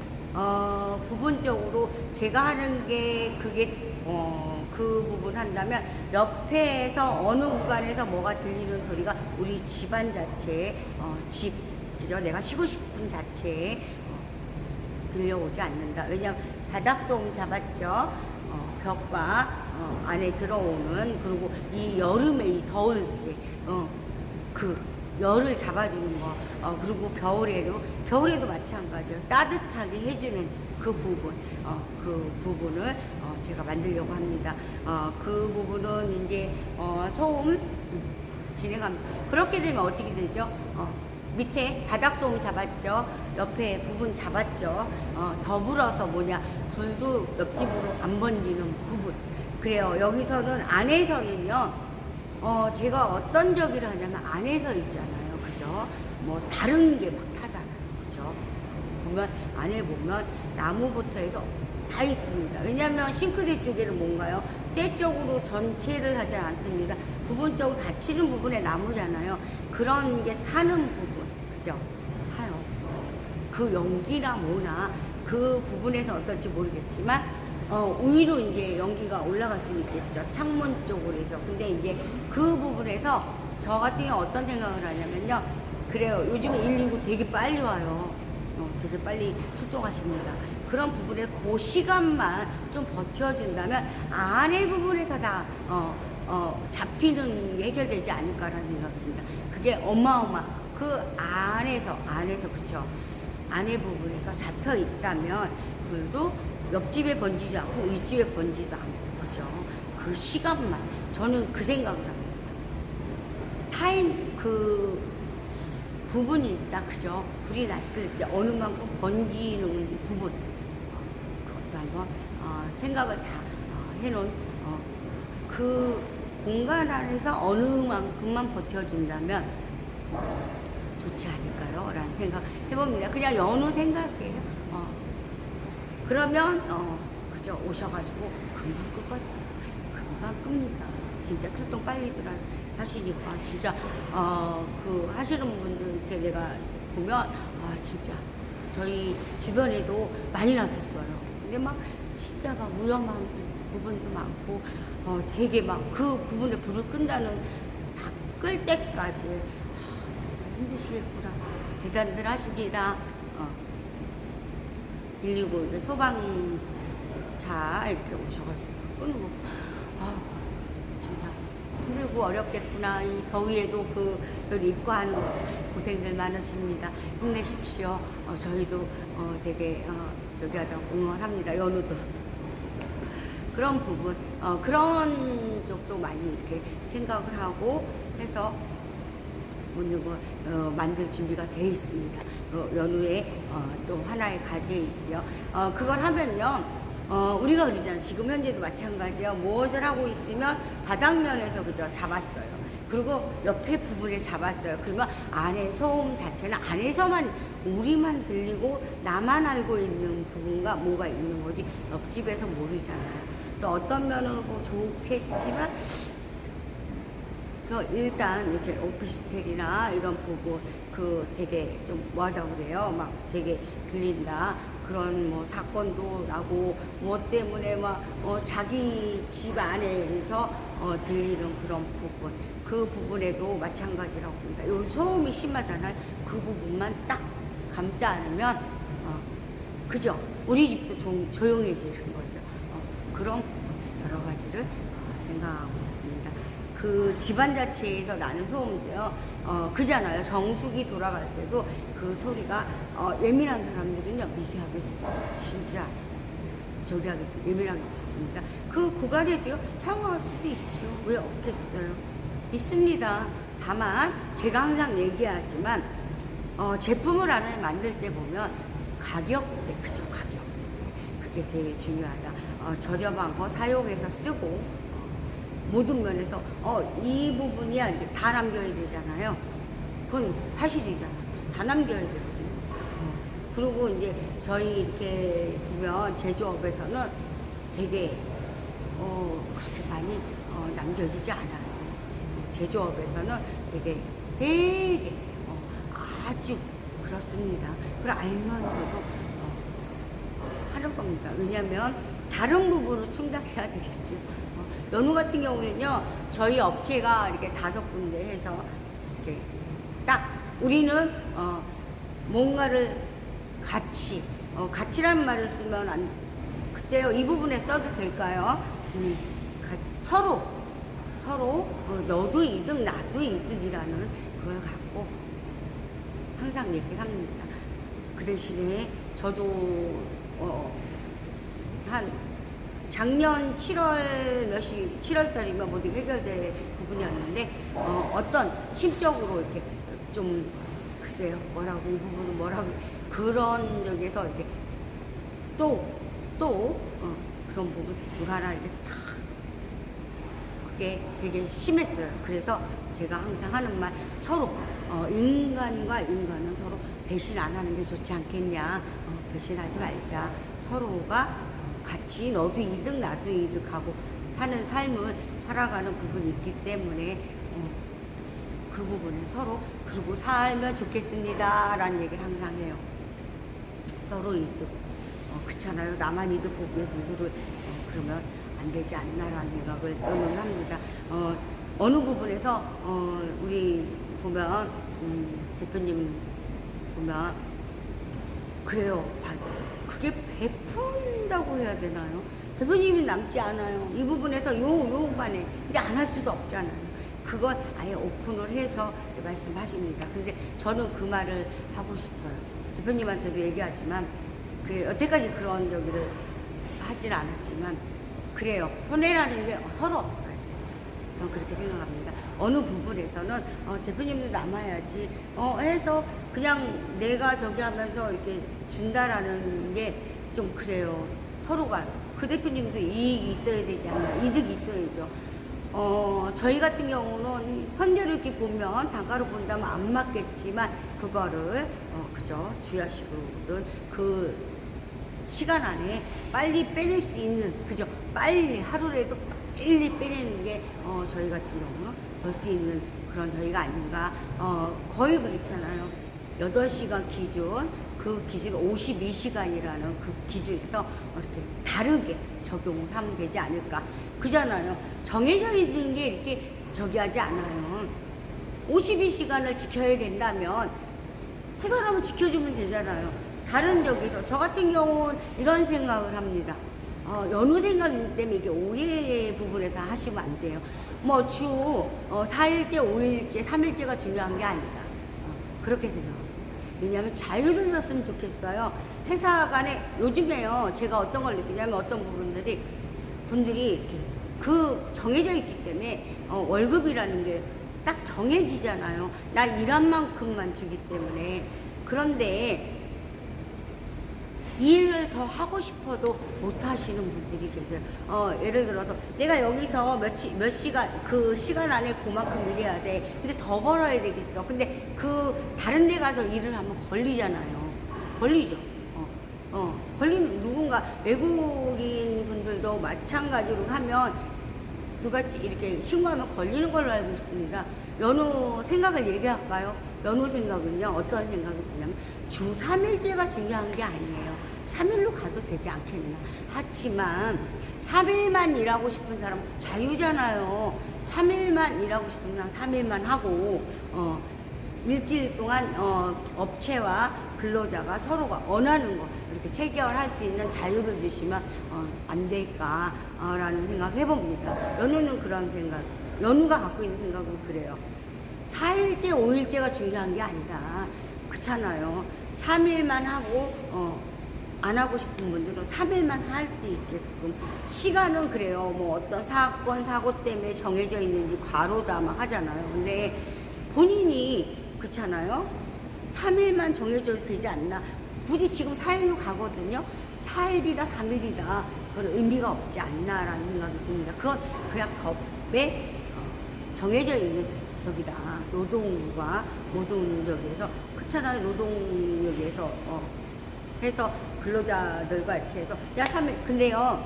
부분적으로 제가 하는 게 그게 그 부분 한다면 옆에서 어느 구간에서 뭐가 들리는 소리가 우리 집안 자체에 그죠? 내가 쉬고 싶은 자체에 들려오지 않는다. 왜냐하면 바닥소음 잡았죠. 벽과 안에 들어오는, 그리고 이 여름에 이 더울 때 그 열을 잡아주는 거. 그리고 겨울에도 마찬가지예요. 따뜻하게 해주는 그 부분, 그 부분을 제가 만들려고 합니다. 그 부분은 이제 소음 진행합니다. 그렇게 되면 어떻게 되죠? 밑에 바닥소음 잡았죠. 옆에 부분 잡았죠. 더불어서 불도 옆집으로 안 번지는 부분. 그래요. 여기서는 안에서는요. 제가 어떤 저기를 하냐면 안에서 있잖아요. 그죠? 뭐 다른 게 막 타잖아요. 그죠? 안에 보면 나무부터 해서 다 있습니다. 왜냐하면 싱크대 쪽에는 뭔가요? 쇠쪽으로 전체를 하지 않습니다. 부분적으로 닫히는 부분에 나무잖아요. 그런 게 타는 부분, 그죠? 타요. 그 연기나 뭐나 그 부분에서 어떨지 모르겠지만, 위로 이제 연기가 올라갈 수 있겠죠. 창문 쪽으로 해서. 근데 이제 그 부분에서 저 같은 경우 어떤 생각을 하냐면요. 그래요. 요즘에 119 되게 빨리 와요. 되게 빨리 출동하십니다. 그런 부분에 그 시간만 좀 버텨준다면 안에 부분에서 다 잡히는 게 해결되지 않을까라는 생각입니다. 그게 그 안에서 그쵸. 안에 부분에서 잡혀 있다면 그래도 옆집에 번지지 않고 윗집에 번지지도 않고 그죠. 그 시간만 저는 그 생각을 합니다. 타인 그 부분이 있다 그죠. 불이 났을 때 어느 만큼 번지는 부분 그것도 한번 생각을 다 해놓은 그 공간 안에서 어느 만큼만 버텨준다면 좋지 않을까요? 라는 생각 해봅니다. 그냥 여느 생각이에요. 그러면 그죠. 오셔가지고 금방 끄거든요. 금방 끕니다. 진짜 출동 빨리들 하시니까 진짜 그 하시는 분들께 내가 보면 진짜 저희 주변에도 많이 나섰어요. 근데 막 진짜 막 위험한 부분도 많고 되게 막 그 부분에 불을 끈다는 다 끌 때까지 진짜 힘드시겠구나. 대단들 하십니다. 119 소방차 이렇게 오셔가지고 끄는 거 진짜 힘들고 어렵겠구나. 이 더위에도 그걸 입고 하는 고생들 많으십니다. 힘내십시오. 저희도 되게 저기 하다 응원합니다. 연우도 그런 부분 그런 쪽도 많이 이렇게 생각을 하고 해서 오늘 만들 준비가 되어 있습니다. 연우에 또 하나의 과제이죠. 그걸 하면요. 우리가 그러잖아요. 지금 현재도 마찬가지예요. 무엇을 하고 있으면 바닥면에서 그죠 잡았어요. 그리고 옆에 부분에 잡았어요. 그러면 안에 소음 자체는 안에서만 우리만 들리고 나만 알고 있는 부분과 뭐가 있는 거지 옆집에서 모르잖아요. 또 어떤 면으로 좋겠지만 일단 이렇게 오피스텔이나 이런 부분 되게 좀 뭐하다고 그래요. 막 되게 들린다. 그런 뭐 사건도 나고 뭐 때문에 막 자기 집 안에서 들리는 그런 부분 그 부분에도 마찬가지라고 봅니다. 요 소음이 심하잖아요. 그 부분만 딱 감싸 안으면 그죠? 우리 집도 좀 조용해지는 거죠. 그런 여러 가지를 생각하고 있습니다. 그 집안 자체에서 나는 소음도요. 그잖아요. 정수기 돌아갈 때도 그 소리가 예민한 사람들은요 미세하게 진짜 저기 하게 예민하게 듣습니다. 그 구간에도요 사용할 수도 있죠. 왜 없겠어요? 있습니다. 다만 제가 항상 얘기하지만 제품을 하나 만들 때 보면 가격대 그죠. 가격 그게 되게 중요하다. 저렴한 거 사용해서 쓰고 모든 면에서 이 부분이야 이제 다 남겨야 되잖아요. 그건 사실이잖아. 다 남겨야 되거든요. 그리고 이제 저희 이렇게 보면 제조업에서는 되게 그렇게 많이 남겨지지 않아요. 제조업에서는 되게 아주 그렇습니다. 그걸 알면서도 하는 겁니다. 왜냐하면 다른 부분으로 충당해야 되겠죠. 연우 같은 경우는요, 저희 업체가 이렇게 5군데 해서 이렇게 딱 우리는 뭔가를 가치라는 말을 쓰면 그때요 이 부분에 써도 될까요? 서로 너도 이득 나도 이득이라는 그걸 갖고 항상 얘기를 합니다. 그 대신에 저도 한 작년 7월 달이면 모두 해결될 부분이었는데 어떤 심적으로 이렇게 좀 글쎄요 뭐라고 이 부분은 뭐라고 그런 적에서 이렇게 또 그런 부분 누가 하나 이렇게 탁 그게 되게 심했어요. 그래서 제가 항상 하는 말 서로 인간과 인간은 서로 배신 안 하는 게 좋지 않겠냐. 배신하지 말자. 서로가 같이 너도 이득 나도 이득하고 사는 삶을 살아가는 부분이 있기 때문에 그 부분에 서로 그러고 살면 좋겠습니다 라는 얘기를 항상 해요. 서로 이득. 그렇잖아요. 나만 이득 보고 누구를 그러면 안 되지 않나라는 생각을 저는 합니다. 어느 부분에서 우리 보면 대표님 보면 그래요. 그게 베푼다고 해야 되나요? 대표님이 남지 않아요. 이 부분에서 요만에 근데 안 할 수도 없잖아요. 그건 아예 오픈을 해서 말씀하십니다. 근데 저는 그 말을 하고 싶어요. 대표님한테도 얘기하지만 여태까지 그런 저기를 하질 않았지만 그래요. 손해라는 게 서로 없어요. 저는 그렇게 생각합니다. 어느 부분에서는 대표님도 남아야지 해서 그냥 내가 저기 하면서 이렇게 준다라는 게 좀 그래요. 서로가 그 대표님도 이익이 있어야 되지 않나, 이득이 있어야죠. 저희 같은 경우는 현재로 이렇게 보면 단가로 본다면 안 맞겠지만 그거를 그죠, 주야식으로든 그 시간 안에 빨리 빼낼 수 있는, 그죠, 빨리 하루라도 빨리 빼내는 게 저희 같은 경우는 볼 수 있는 그런 저희가 아닌가. 거의 그렇잖아요. 8시간 기준, 그 기준 52시간이라는 그 기준에서 이렇게 다르게 적용을 하면 되지 않을까. 그잖아요. 정해져 있는 게 이렇게 저기 하지 않아요. 52시간을 지켜야 된다면 그 사람은 지켜주면 되잖아요. 다른 적에서 저 같은 경우는 이런 생각을 합니다. 연후 생각이기 때문에 이게 오해 부분에서 하시면 안 돼요. 뭐 주 4일째, 5일째, 3일째가 중요한 게 아니다. 그렇게 생각합니다. 왜냐하면 자유를 줬으면 좋겠어요. 회사 간에 요즘에요. 제가 어떤 걸 느끼냐면 어떤 부분들이 분들이 이렇게 그 정해져 있기 때문에 월급이라는 게 딱 정해지잖아요. 나 일한 만큼만 주기 때문에. 그런데 일을 더 하고 싶어도 못 하시는 분들이 계세요. 예를 들어서 내가 여기서 몇 시간, 그 시간 안에 그만큼 일해야 돼. 근데 더 벌어야 되겠어. 근데 그 다른 데 가서 일을 하면 걸리잖아요. 걸리죠. 걸리는 누군가 외국인 분들도 마찬가지로 하면 누가 이렇게 신고하면 걸리는 걸로 알고 있습니다. 연후 생각을 얘기할까요? 연후 생각은요, 어떤 생각이 드냐면 주 3일제가 중요한 게 아니에요. 3일로 가도 되지 않겠나. 하지만 3일만 일하고 싶은 사람 자유잖아요. 3일만 일하고 싶은 사람 3일만 하고 일주일 동안 업체와 근로자가 서로가 원하는 거 이렇게 체결할 수 있는 자유를 주시면 안 될까라는 생각을 해봅니다. 연후는 그런 생각, 연후가 갖고 있는 생각은 그래요. 4일째, 5일째가 중요한 게 아니다. 그렇잖아요. 3일만 하고 안 하고 싶은 분들은 3일만 할 수 있게끔. 시간은 그래요. 뭐 어떤 사건, 사고 때문에 정해져 있는지 과로다 막 하잖아요. 근데 본인이 그렇잖아요. 3일만 정해져도 되지 않나. 굳이 지금 4일로 가거든요. 4일이다 3일이다 그건 의미가 없지 않나라는 생각이 듭니다. 그건 그냥 법에 정해져 있는 저기다. 노동과 노동력에서 그렇잖아요. 노동력에서 해서 근로자들과 이렇게 해서 야 3일 근데요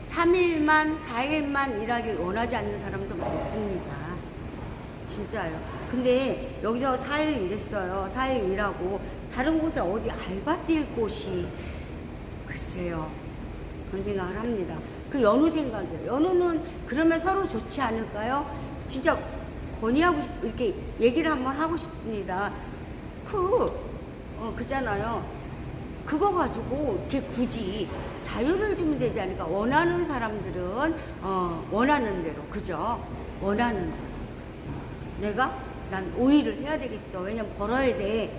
3일만 4일만 일하길 원하지 않는 사람도 많습니다. 진짜요. 근데 여기서 4일 일했어요. 4일 일하고 다른 곳에 어디 알바 뛸 곳이 글쎄요. 그런 생각을 합니다. 그 연후 생각이에요. 연후는 그러면 서로 좋지 않을까요? 진짜 건의하고 이렇게 얘기를 한번 하고 싶습니다. 그잖아요. 그거 가지고 이렇게 굳이 자유를 주면 되지 않을까. 원하는 사람들은 원하는 대로, 그죠? 원하는 대로. 난 5일을 해야 되겠어. 왜냐면 벌어야 돼.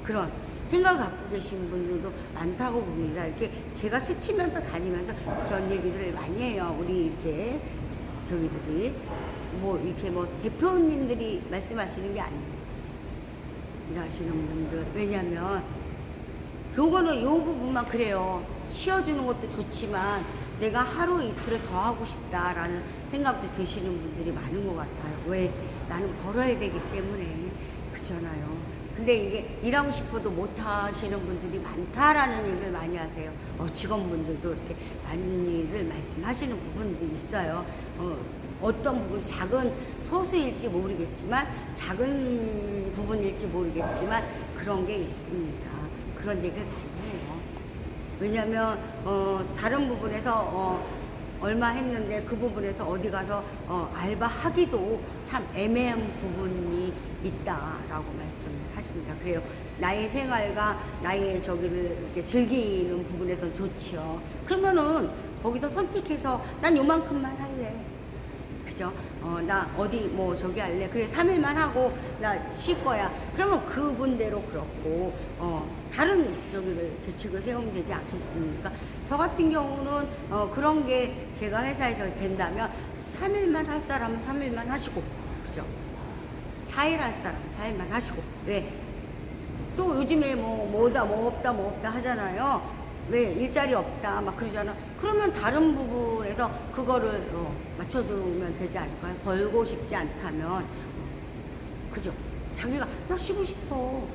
그런 생각을 갖고 계신 분들도 많다고 봅니다. 이렇게 제가 스치면서 다니면서 그런 얘기들을 많이 해요. 우리 이렇게 저기들이 뭐 이렇게 뭐 대표님들이 말씀하시는 게 아니에요. 일하시는 분들. 왜냐면 요거는 요 부분만 그래요. 쉬어주는 것도 좋지만 내가 하루 이틀을 더 하고 싶다라는 생각도 드시는 분들이 많은 것 같아요. 왜? 나는 벌어야 되기 때문에. 그렇잖아요. 근데 이게 일하고 싶어도 못 하시는 분들이 많다라는 얘기를 많이 하세요. 직원분들도 이렇게 많이들 말씀하시는 부분도 있어요. 어떤 부분, 작은 소수일지 모르겠지만, 작은 부분일지 모르겠지만, 그런 게 있습니다. 그런 얘기를 많이 해요. 왜냐면, 다른 부분에서, 얼마 했는데 그 부분에서 어디 가서 알바하기도 참 애매한 부분이 있다라고 말씀하십니다. 그래요. 나의 생활과 나의 저기를 이렇게 즐기는 부분에선 좋지요. 그러면은 거기서 선택해서 난 요만큼만 할래. 그죠? 나 어디 뭐 저기 할래. 그래 3일만 하고 나 쉴 거야. 그러면 그분대로 그렇고 다른 저기를 대책을 세우면 되지 않겠습니까? 저 같은 경우는 그런 게 제가 회사에서 된다면 3일만 할 사람은 3일만 하시고, 그죠? 4일 할 사람은 4일만 하시고. 왜? 또 요즘에 뭐 없다 하잖아요. 왜? 일자리 없다 막 그러잖아. 그러면 다른 부분에서 그거를 맞춰주면 되지 않을까요? 벌고 싶지 않다면, 그죠? 자기가 나 쉬고 싶어.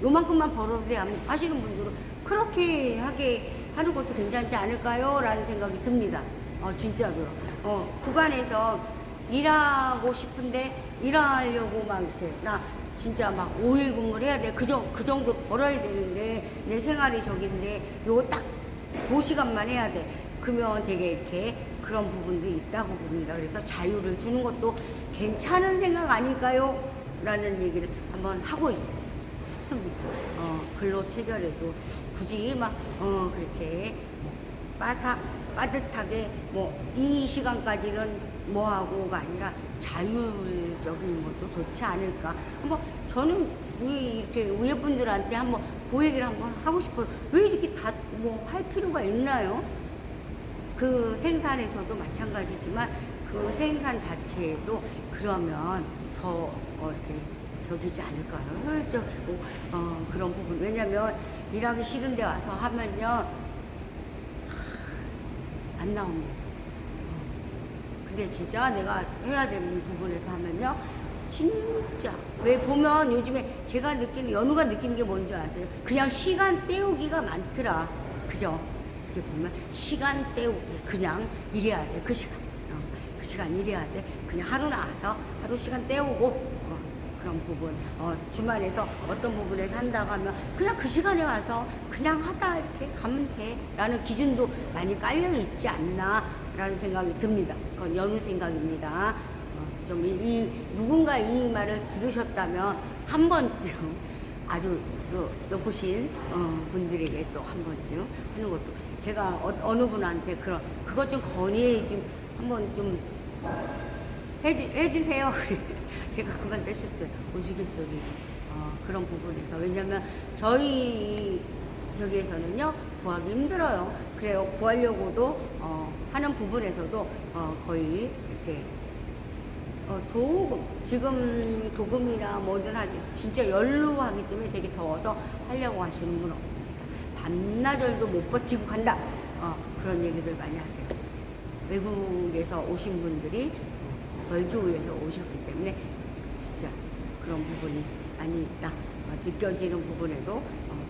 요만큼만 벌어도 돼 하시는 분들은 그렇게 하게 하는 것도 괜찮지 않을까요? 라는 생각이 듭니다. 진짜로. 구간에서 일하고 싶은데 일하려고 막 이렇게 나 진짜 막 5일 근무를 해야 돼. 그 정도 벌어야 되는데 내 생활이 저긴데 요거 딱 그 시간만 해야 돼. 그러면 되게 이렇게 그런 부분도 있다고 봅니다. 그래서 자유를 주는 것도 괜찮은 생각 아닐까요? 라는 얘기를 한번 하고 싶습니다. 근로 체결에도 굳이 막 그렇게 빠듯하게 이 시간까지는 뭐하고가 아니라 자율적인 것도 좋지 않을까. 저는 이렇게 위에 분들한테 한번 그 얘기를 한번 하고 싶어요. 왜 이렇게 다 할 필요가 있나요? 그 생산에서도 마찬가지지만 그 생산 자체에도 그러면 더 이렇게 저기지 않을까요? 그런 부분. 왜냐면 일하기 싫은데 와서 하면요 안 나옵니다. 근데 진짜 내가 해야 되는 부분에서 하면요 진짜 왜 보면 요즘에 제가 느끼는 연우가 느끼는 게 뭔지 아세요? 그냥 시간 때우기가 많더라. 그죠? 이렇게 보면 시간 때우기 그냥 일해야 돼. 그 시간 일해야 돼. 그냥 하루 나와서 하루 시간 때우고 그런 부분 주말에서 어떤 부분에서 한다고 하면 그냥 그 시간에 와서 그냥 하다 이렇게 가면 돼 라는 기준도 많이 깔려 있지 않나 라는 생각이 듭니다. 그건 연우 생각입니다. 좀 누군가 이 말을 들으셨다면 한 번쯤 아주 높으신 분들에게 또 한 번쯤 하는 것도 제가 어느 분한테 그것 좀 건의해 좀 한번 좀 해주세요. 제가 그만 떼셨어요. 우스갯소리. 그런 부분에서. 왜냐면 저희 저기에서는요, 구하기 힘들어요. 그래요. 구하려고도, 하는 부분에서도, 거의 이렇게, 지금 도금이나 뭐든 하지, 진짜 연루하기 때문에 되게 더워서 하려고 하시는 분 없습니다. 반나절도 못 버티고 간다. 그런 얘기들 많이 하세요. 외국에서 오신 분들이 벌기 위해서 오셨기 때문에 진짜 그런 부분이 많이 있다. 느껴지는 부분에도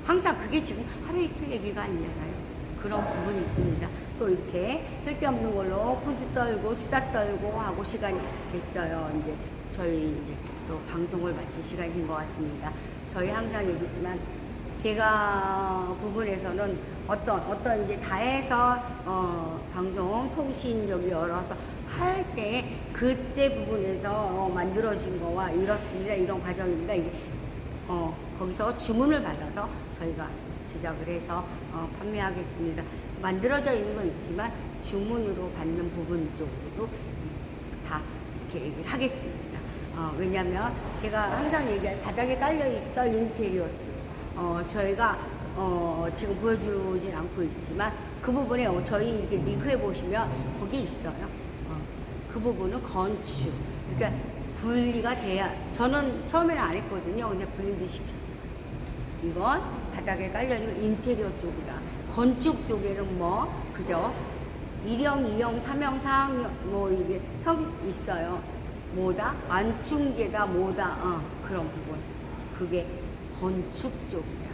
항상 그게 지금 하루 이틀 얘기가 아니잖아요. 그런 부분이 있습니다. 또 이렇게 쓸데없는 걸로 푸스 떨고 수다 떨고 하고 시간이 됐어요. 이제 저희 이제 또 방송을 마칠 시간이 된 것 같습니다. 저희 항상 얘기지만 제가 부분에서는 어떤 이제 다 해서 방송 통신 여기 열어서 할 때 그때 부분에서 만들어진 거와 이렇습니다. 이런 과정입니다. 이게 거기서 주문을 받아서 저희가 제작을 해서 판매하겠습니다. 만들어져 있는 건 있지만 주문으로 받는 부분 쪽으로도 다 이렇게 얘기를 하겠습니다. 왜냐면 제가 항상 얘기할 바닥에 깔려 있어 인테리어 쪽. 저희가 지금 보여주진 않고 있지만 그 부분에 저희 이렇게 링크해 보시면 거기 있어요. 그 부분은 건축. 그러니까 분리가 돼야, 저는 처음에는 안 했거든요. 근데 분리도 시켰어요. 이건 바닥에 깔려있는 인테리어 쪽이다. 건축 쪽에는 그죠? 1형, 2형, 3형, 4형, 이게 형이 있어요. 뭐다? 완충제다, 그런 부분. 그게 건축 쪽이야.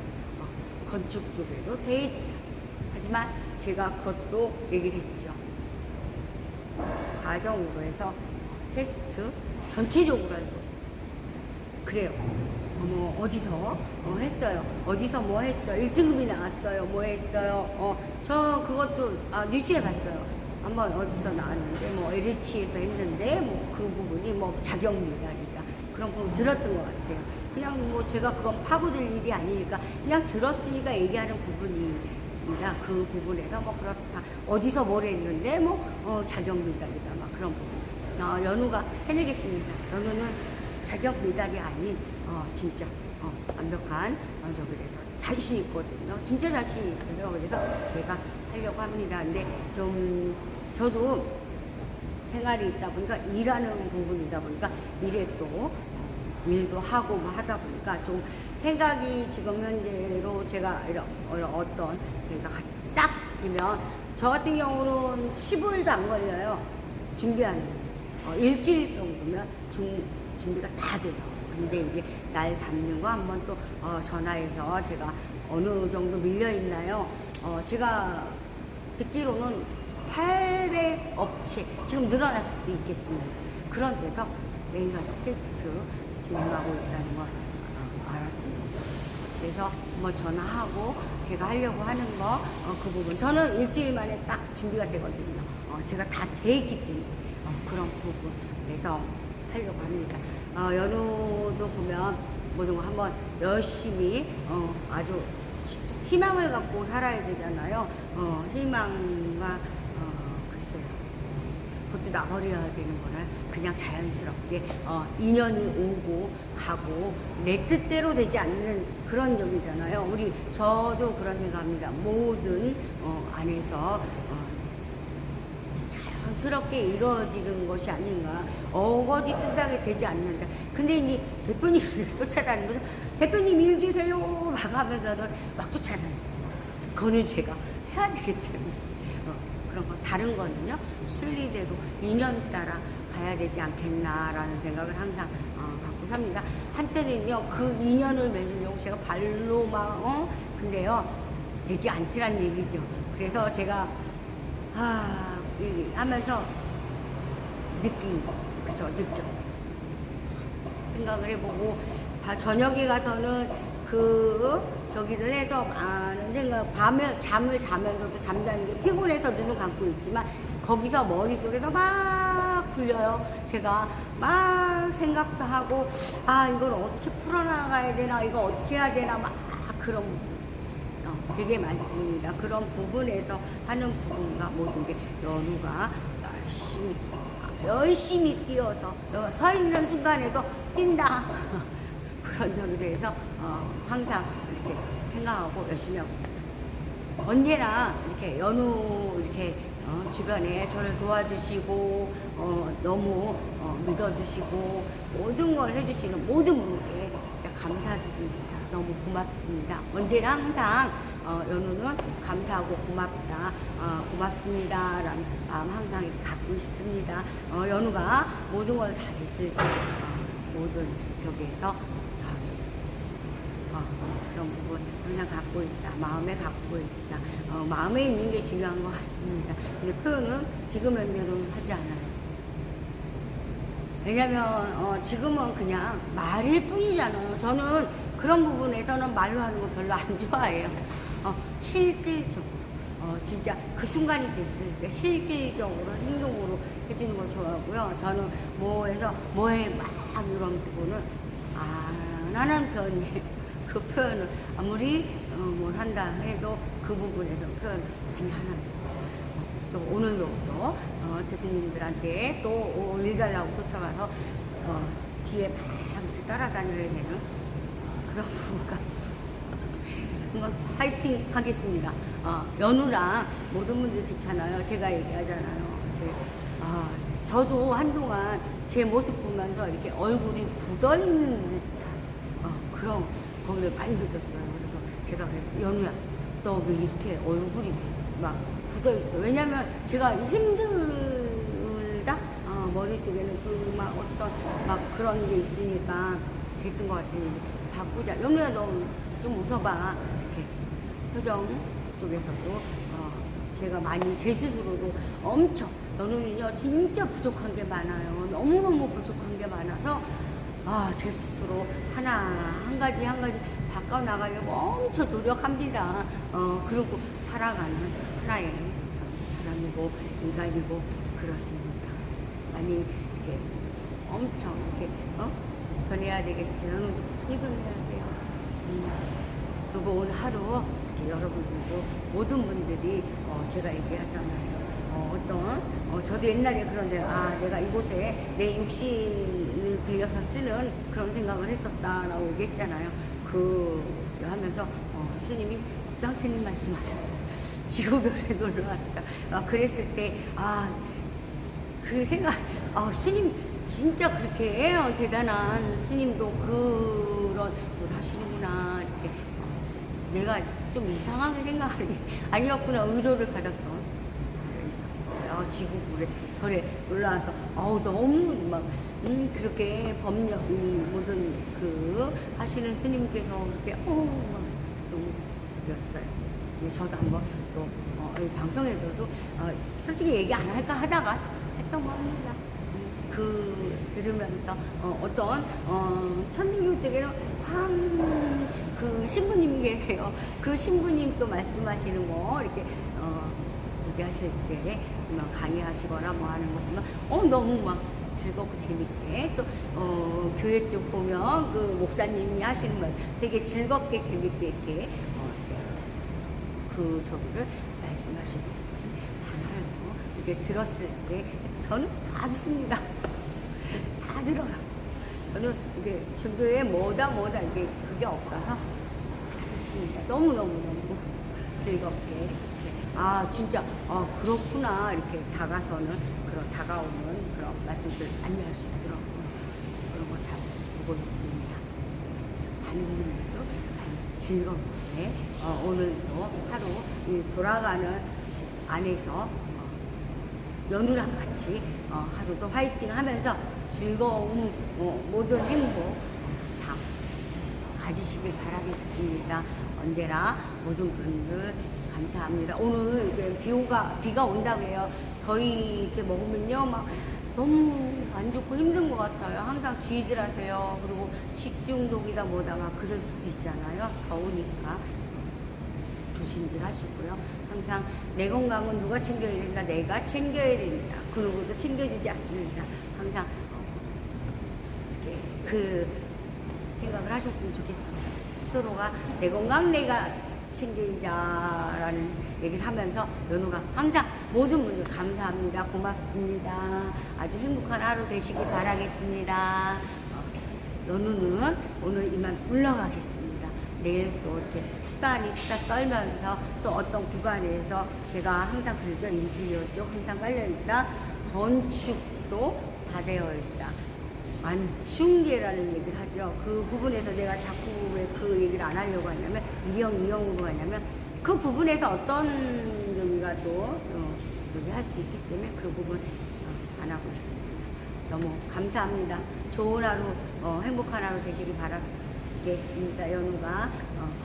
건축 쪽에도 돼 있다. 하지만 제가 그것도 얘기를 했죠. 과정으로 해서 테스트 전체적으로 알고 그래요. 뭐 어디서 했어요. 어디서 뭐 했어요. 1등급이 나왔어요. 뭐 했어요. 저 그것도 뉴스에 봤어요. 한번 어디서 나왔는데 뭐 LH에서 했는데 뭐 그 부분이 뭐 자격 미달이다. 그런 부분 들었던 것 같아요. 그냥 뭐 제가 그건 파고들 일이 아니니까 그냥 들었으니까 얘기하는 부분입니다. 그 부분에서 뭐 그렇다. 어디서 뭘 했는데 뭐 자격 미달이다. 막 그런 부분. 연우가 해내겠습니다. 연우는 자격 미달이 아닌 진짜 완벽한 그래서 자신 있거든요. 진짜 자신 있어요. 그래서 제가 하려고 합니다. 근데 좀 저도 생활이 있다 보니까 일하는 부분이다 보니까 일에 또 일도 하고 뭐 하다 보니까 좀 생각이 지금 현재로 제가 어떤 그러니까 딱 되면 저 같은 경우는 15일도 안 걸려요. 준비하는 일주일 정도면 준비가 다 돼요. 근데 이제 날 잡는 거 한번 또 전화해서 제가 어느 정도 밀려 있나요? 제가 듣기로는 800 업체 지금 늘어날 수도 있겠습니다. 그런 데서 매일간 테스트 진행하고 있다는 걸 알았습니다. 그래서 뭐 전화하고 제가 하려고 하는 거 그 부분 저는 일주일 만에 딱 준비가 되거든요. 제가 다 돼 있기 때문에 그런 부분에서 하려고 합니다. 연우도 보면 모든 거 한번 열심히 아주 희망을 갖고 살아야 되잖아요. 희망과 글쎄요. 그것도 놔버려야 되는 거를 그냥 자연스럽게 인연이 오고 가고 내 뜻대로 되지 않는 그런 점이잖아요. 저도 그런 생각합니다. 모든 안에서 자연스럽게 이루어지는 것이 아닌가. 어거지 쓰다게 되지 않는다. 근데 이제 대표님을 쫓아다니는 거죠. 대표님 일 주세요 막 하면서는 막 쫓아다니는 그거는 제가 해야 되기 때문에 그런 거 다른 거는요 순리대로 인연 따라 가야 되지 않겠나라는 생각을 항상 갖고 삽니다. 한때는요 그 인연을 맺으려고 제가 발로 막 근데요 되지 않지란 얘기죠. 그래서 제가 하면서 느낀 거 그쵸 느껴 생각을 해보고 저녁에 가서는 저기를 해서 많은 생각 밤에 잠을 자면서도 잠자는 게 피곤해서 눈을 감고 있지만 거기서 머릿속에서 막 풀려요. 제가 막 생각도 하고 이걸 어떻게 풀어나가야 되나 이거 어떻게 해야 되나 막 그런 되게 많습니다. 그런 부분에서 하는 부분과 모든 게 연우가 열심히 뛰어서 서 있는 순간에도 뛴다. 그런 점에 대해서 항상 이렇게 생각하고 열심히 하고 있습니다. 언제나 이렇게 연우 이렇게 주변에 저를 도와주시고 너무 믿어주시고 모든 걸 해주시는 모든 분께 진짜 감사드립니다. 너무 고맙습니다. 언제나 항상 연우는 감사하고 고맙다, 고맙습니다 라는 마음 항상 갖고 있습니다. 연우가 모든 걸 다 됐을 때 모든 저기에서 그런 부분 항상 갖고 있다. 마음에 갖고 있다. 마음에 있는 게 중요한 것 같습니다. 근데 표현은 지금 현재는 하지 않아요. 왜냐면 지금은 그냥 말일 뿐이잖아요. 저는 그런 부분에서는 말로 하는 거 별로 안 좋아해요. 실질적으로 진짜 그 순간이 됐을 때 실질적으로 행동으로 해주는 걸 좋아하고요. 저는 뭐해서 뭐해 막 이런 부분은 안 하는 편이에요. 그 표현을 아무리 뭘 한다 해도 그 부분에서 표현 많이 하는 또 오늘도 또 대표님들한테 또 일 달라고 쫓아가서 뒤에 막 따라다녀야 되는 그런 부분까지 한번 파이팅 하겠습니다. 연우랑 모든 분들 괜찮아요. 제가 얘기하잖아요. 근데, 저도 한동안 제 모습 보면서 이렇게 얼굴이 굳어있는 듯한 그런 거기를 많이 느꼈어요. 그래서 제가 그랬어요. 연우야, 너 왜 이렇게 얼굴이 막 굳어있어? 왜냐면 제가 힘들다? 머릿속에는 막 어떤 막 그런 게 있으니까 됐던 것 같아요. 바꾸자. 연우야 너 좀 웃어봐. 이렇게 표정 쪽에서도 제가 많이 제 스스로도 엄청 연우는요 진짜 부족한 게 많아요. 너무너무 부족한 게 많아서 제 스스로 한 가지 바꿔 나가려고 엄청 노력합니다. 그리고 살아가는 하나의 사람이고 인간이고 그렇습니다. 많이 이렇게 엄청 이렇게 변해야 되겠죠. 이분해야 돼요. 그리고 오늘 하루 이렇게 여러분들도 모든 분들이 제가 얘기하잖아요. 저도 옛날에 그런데 내가 이곳에 내 육신을 빌려서 쓰는 그런 생각을 했었다라고 얘기했잖아요. 하면서 스님이 옥상 스님 말씀하셨어요. 지구별에 놀러 왔다. 그랬을 때 그 생각 스님 진짜 그렇게 대단한 스님도 그런 걸 하시는구나 이렇게 내가 좀 이상하게 생각하니 아니었구나 의료를 받았던 있었어요. 지구별에 별에 올라와서 너무 막 그렇게 법력 모든 하시는 스님께서 그렇게 너무 그랬어요. 저도 한번 또 방송에서도 솔직히 얘기 안 할까 하다가 했던 겁니다. 들으면서 어떤 천주교 쪽에는 신부님이 계세요. 그 신부님 또 말씀하시는 거 이렇게 얘기하실 때 강의하시거나 뭐 하는 거 보면 너무 막 즐겁고 재밌게 또 교회 쪽 보면 그 목사님이 하시는 말 되게 즐겁게 재밌게 이렇게 저기를 말씀하시는 것이 많아요. 이게 들었을 때 저는 다 듣습니다. 다 들어요. 저는 이게 종교에 뭐다 이게 그게 없어서 다 듣습니다. 너무 즐겁게 진짜 그렇구나 이렇게 다가오는 그런 말씀들 많이 할 수 있도록 그런 거 잘 보고 있습니다. 많은 분들도 즐겁게 오늘도 하루 돌아가는 안에서 연우랑 같이 하루도 화이팅 하면서 즐거움 모든 행복 다 가지시길 바라겠습니다. 언제나 모든 분들 감사합니다. 오늘 비가 온다고 해요. 더위 이렇게 먹으면요 막 너무 안 좋고 힘든 것 같아요. 항상 주의들 하세요. 그리고 식중독이다 뭐다 막 그럴 수도 있잖아요. 더우니까 조심들 하시고요. 항상 내 건강은 누가 챙겨야 된다? 내가 챙겨야 된다. 그 누구도 챙겨주지 않는다. 항상 이렇게 생각을 하셨으면 좋겠습니다. 스스로가 내 건강 내가 챙기자라는 얘기를 하면서 연우가 항상 모든 분들 감사합니다. 고맙습니다. 아주 행복한 하루 되시기 바라겠습니다. 연우는 오늘 이만 물러가겠습니다. 내일 또 이렇게 수다 떨면서 또 어떤 구간에서 제가 항상 그러죠. 인테리어 쪽 항상 깔려있다. 건축도 다 되어있다. 완충계라는 얘기를 하죠. 그 부분에서 내가 자꾸 왜 그 얘기를 안 하려고 하냐면 이형으로 하냐면 그 부분에서 어떤 여기가 또 여기 할 수 있기 때문에 그 부분 안 하고 있습니다. 너무 감사합니다. 좋은 하루 행복한 하루 되시기 바라겠습니다.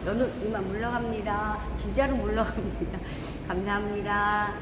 연우 이만 물러갑니다. 진짜로 물러갑니다. 감사합니다.